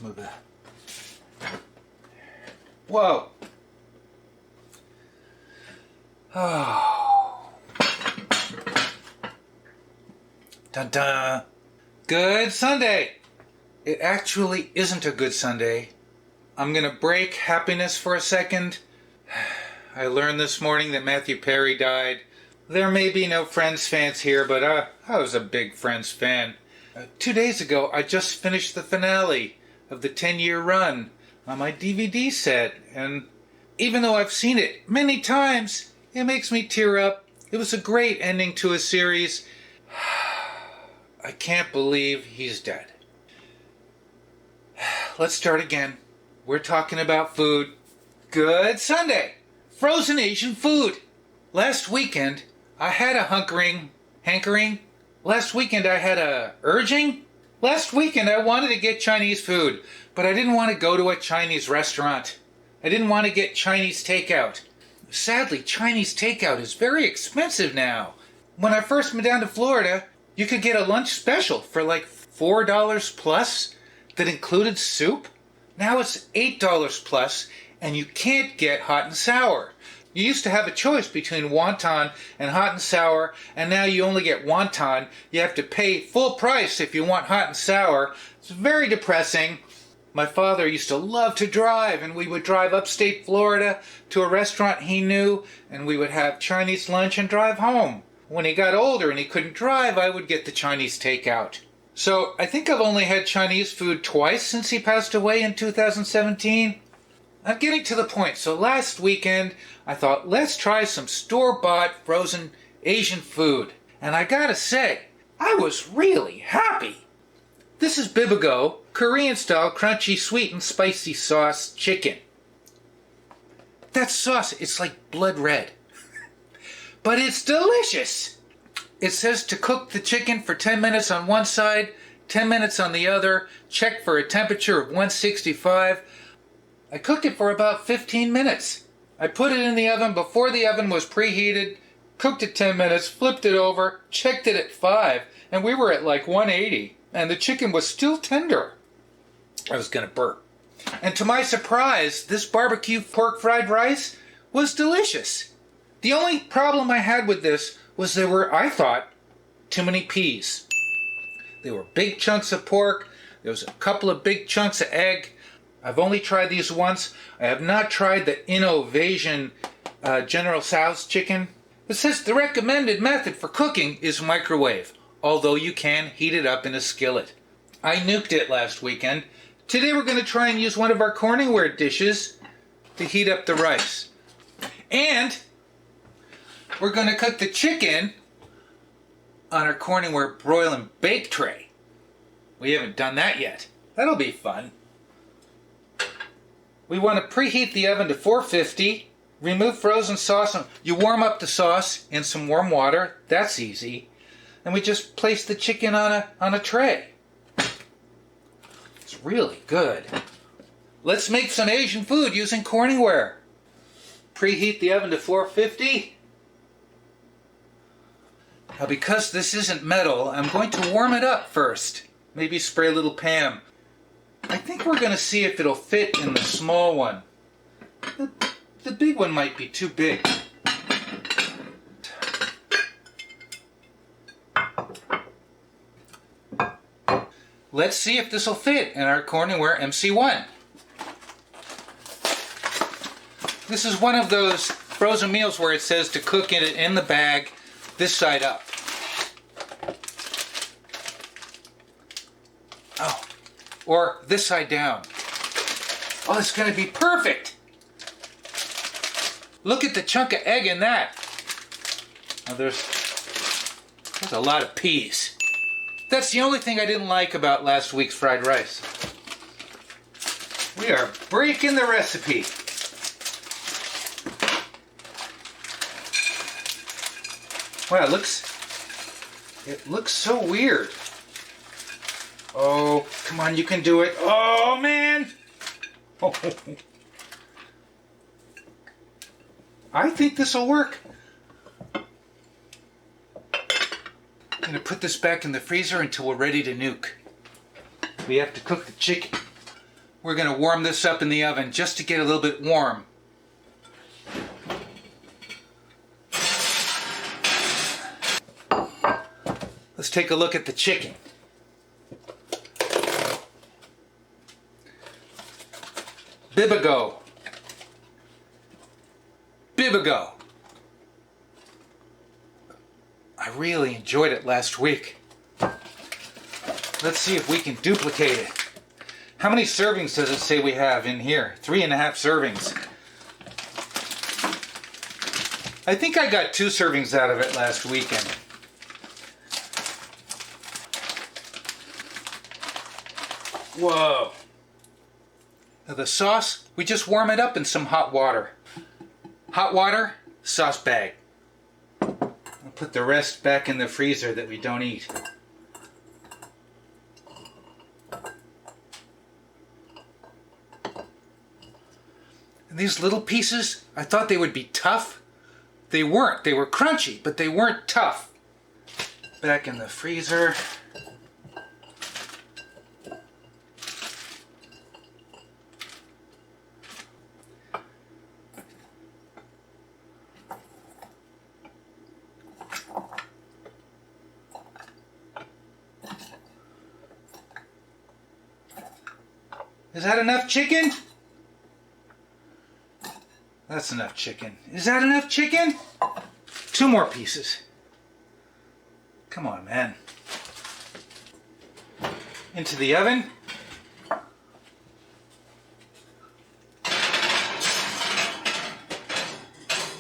Let's move that. Whoa. Oh. Dun dun. Good Sunday. It actually isn't a good Sunday. I'm going to break happiness for a second. I learned this morning that Matthew Perry died. There may be no Friends fans here, but I was a big Friends fan. 2 days ago, I just finished the finale of the 10-year run on my DVD set, and even though I've seen it many times, it makes me tear up. It was a great ending to a series. I can't believe he's dead. Let's start again. We're talking about food. Good Sunday! Frozen Asian food. Last weekend, I had a hankering. Last weekend, I had a urging. Last weekend, I wanted to get Chinese food, but I didn't want to go to a Chinese restaurant. I didn't want to get Chinese takeout. Sadly, Chinese takeout is very expensive now. When I first went down to Florida, you could get a lunch special for like $4 plus that included soup. Now it's $8 plus, and you can't get hot and sour. You used to have a choice between wonton and hot and sour, and now you only get wonton. You have to pay full price if you want hot and sour. It's very depressing. My father used to love to drive, and we would drive upstate Florida to a restaurant he knew, and we would have Chinese lunch and drive home. When he got older and he couldn't drive, I would get the Chinese takeout. So I think I've only had Chinese food twice since he passed away in 2017. I'm getting to the point. So last weekend, I thought, let's try some store-bought frozen Asian food. And I gotta say, I was really happy. This is bibigo, Korean-style crunchy sweet and spicy sauce chicken. That sauce, it's like blood red. But it's delicious. It says to cook the chicken for 10 minutes on one side, 10 minutes on the other, check for a temperature of 165. I cooked it for about 15 minutes. I put it in the oven before the oven was preheated, cooked it 10 minutes, flipped it over, checked it at 5, and we were at like 180, and the chicken was still tender. I was going to burp. And to my surprise, this barbecue pork fried rice was delicious. The only problem I had with this was there were, I thought, too many peas. There were big chunks of pork. There was a couple of big chunks of egg. I've only tried these once. I have not tried the InnovAsian General Tso's chicken. It says the recommended method for cooking is microwave, although you can heat it up in a skillet. I nuked it last weekend. Today we're going to try and use one of our Corningware dishes to heat up the rice. And we're going to cook the chicken on our Corningware broil and bake tray. We haven't done that yet. That'll be fun. We want to preheat the oven to 450. Remove frozen sauce. You warm up the sauce in some warm water. That's easy. And we just place the chicken on a tray. It's really good. Let's make some Asian food using Corningware. Preheat the oven to 450. Now, because this isn't metal, I'm going to warm it up first. Maybe spray a little Pam. I think we're going to see if it'll fit in the small one. The big one might be too big. Let's see if this will fit in our Corningware MC1. This is one of those frozen meals where it says to cook it in the bag this side up. Oh, or this side down. Oh, it's going to be perfect. Look at the chunk of egg in that. Now there's a lot of peas. That's the only thing I didn't like about last week's fried rice. We are breaking the recipe. Wow, it looks so weird. Oh, come on, you can do it. Oh, man! Oh. I think this will work. I'm going to put this back in the freezer until we're ready to nuke. We have to cook the chicken. we're going to warm this up in the oven just to get a little bit warm. Let's take a look at the chicken. Bibigo. Bibigo. I really enjoyed it last week. Let's see if we can duplicate it. How many servings does it say we have in here? 3.5 servings. I think I got 2 servings out of it last weekend. Whoa. Now the sauce, we just warm it up in some hot water. Hot water, sauce bag. I'll put the rest back in the freezer that we don't eat. And these little pieces, I thought they would be tough. They weren't. They were crunchy, but they weren't tough. Back in the freezer. Is that enough chicken? That's enough chicken. Is that enough chicken? 2 more pieces. Come on, man. Into the oven.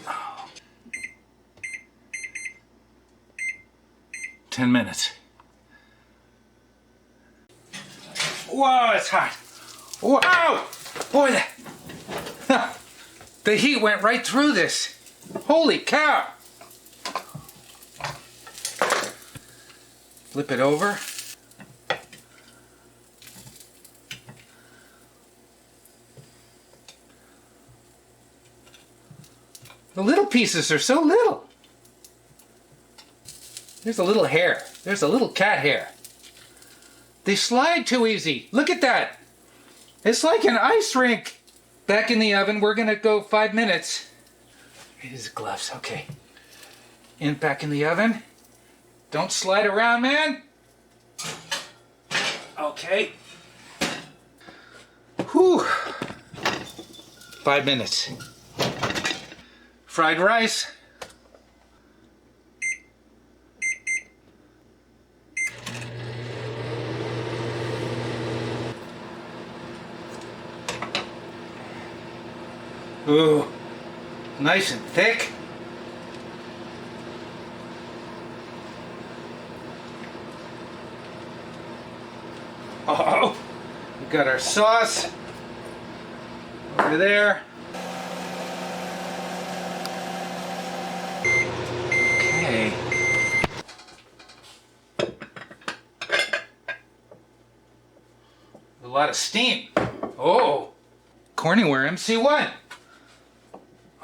Oh. 10 minutes. Whoa, it's hot. Wow! Boy, the heat went right through this. Holy cow! Flip it over. The little pieces are so little. There's a little hair. There's a little cat hair. They slide too easy. Look at that. It's like an ice rink. Back in the oven, we're gonna go 5 minutes. Here's the gloves, okay. Back in the oven. Don't slide around, man. Okay. Whew. 5 minutes. Fried rice. Ooh, nice and thick. Oh, we got our sauce over there. Okay. A lot of steam. Oh, Corningware MC1.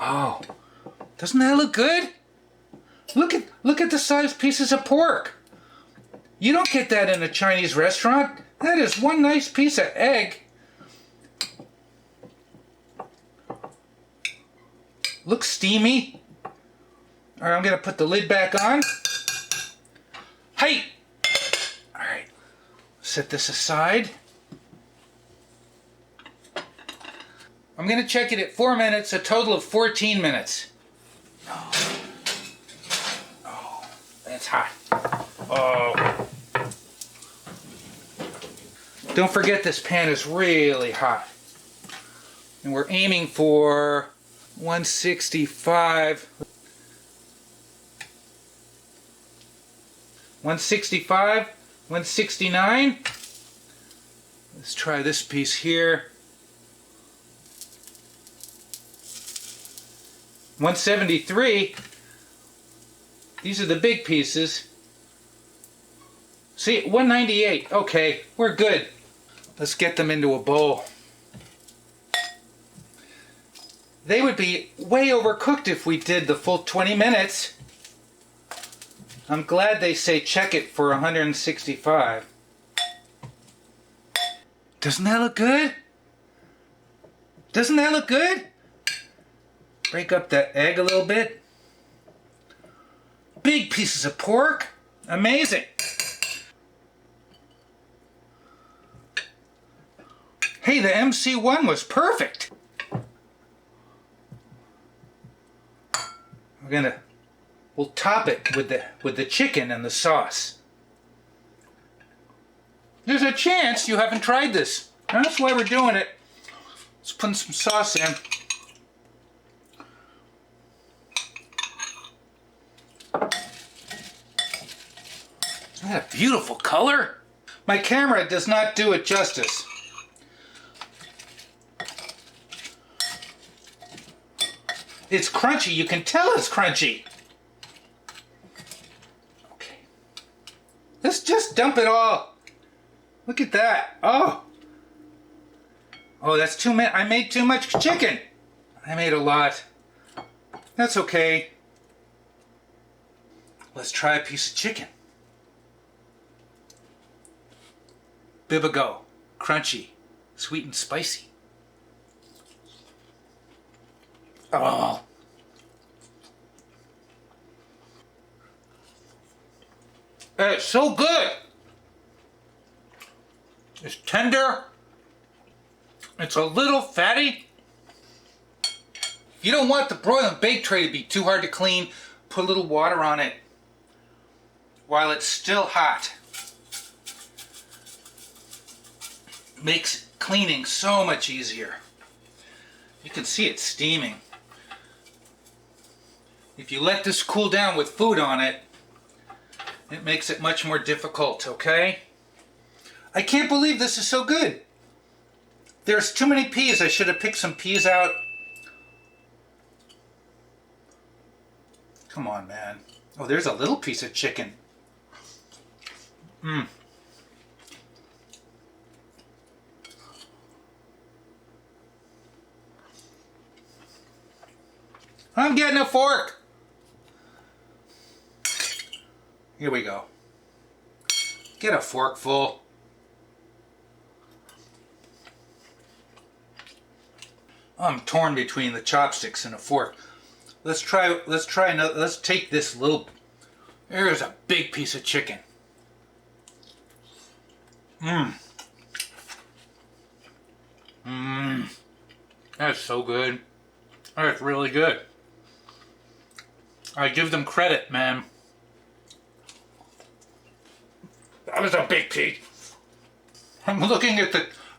Oh, doesn't that look good? Look at the size pieces of pork. You don't get that in a Chinese restaurant. That is one nice piece of egg. Looks steamy. All right, I'm gonna put the lid back on. Hey! All right, set this aside. I'm going to check it at 4 minutes, a total of 14 minutes. Oh, that's hot. Oh. Don't forget this pan is really hot. And we're aiming for 165. 165, 169. Let's try this piece here. 173. These are the big pieces. See, 198. Okay, we're good. Let's get them into a bowl. They would be way overcooked if we did the full 20 minutes. I'm glad they say check it for 165. Doesn't that look good? Doesn't that look good? Break up that egg a little bit. Big pieces of pork. Amazing. Hey, the MC1 was perfect. We'll top it with the chicken and the sauce. There's a chance you haven't tried this. That's why we're doing it. Let's put some sauce in. Isn't that a beautiful color? My camera does not do it justice. It's crunchy. You can tell it's crunchy. Okay. Let's just dump it all. Look at that. Oh. Oh, that's too much. I made too much chicken. I made a lot. That's okay. Let's try a piece of chicken. Bibigo. Crunchy. Sweet and spicy. Oh. It's so good. It's tender. It's a little fatty. You don't want the broil and bake tray to be too hard to clean. Put a little water on it while it's still hot. Makes cleaning so much easier. You can see it steaming. If you let this cool down with food on it, it makes it much more difficult, okay? I can't believe this is so good. There's too many peas. I should have picked some peas out. Come on, man. Oh, there's a little piece of chicken. Mmm. I'm getting a fork. Here we go. Get a forkful. I'm torn between the chopsticks and a fork. Let's try another. Let's take this little. There's a big piece of chicken. Mmm. Mmm. That's so good. That's really good. I give them credit, man. That was a big piece. I'm looking at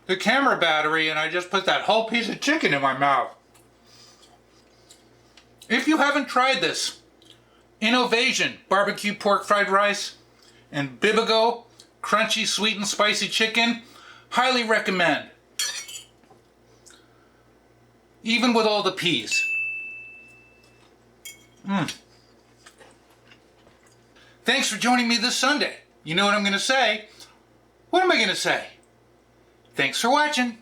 the camera battery and I just put that whole piece of chicken in my mouth. If you haven't tried this, InnovAsian barbecue pork fried rice and bibigo crunchy sweet and spicy chicken, highly recommend. Even with all the peas. Mmm. Thanks for joining me this Sunday. You know what I'm going to say? What am I going to say? Thanks for watching.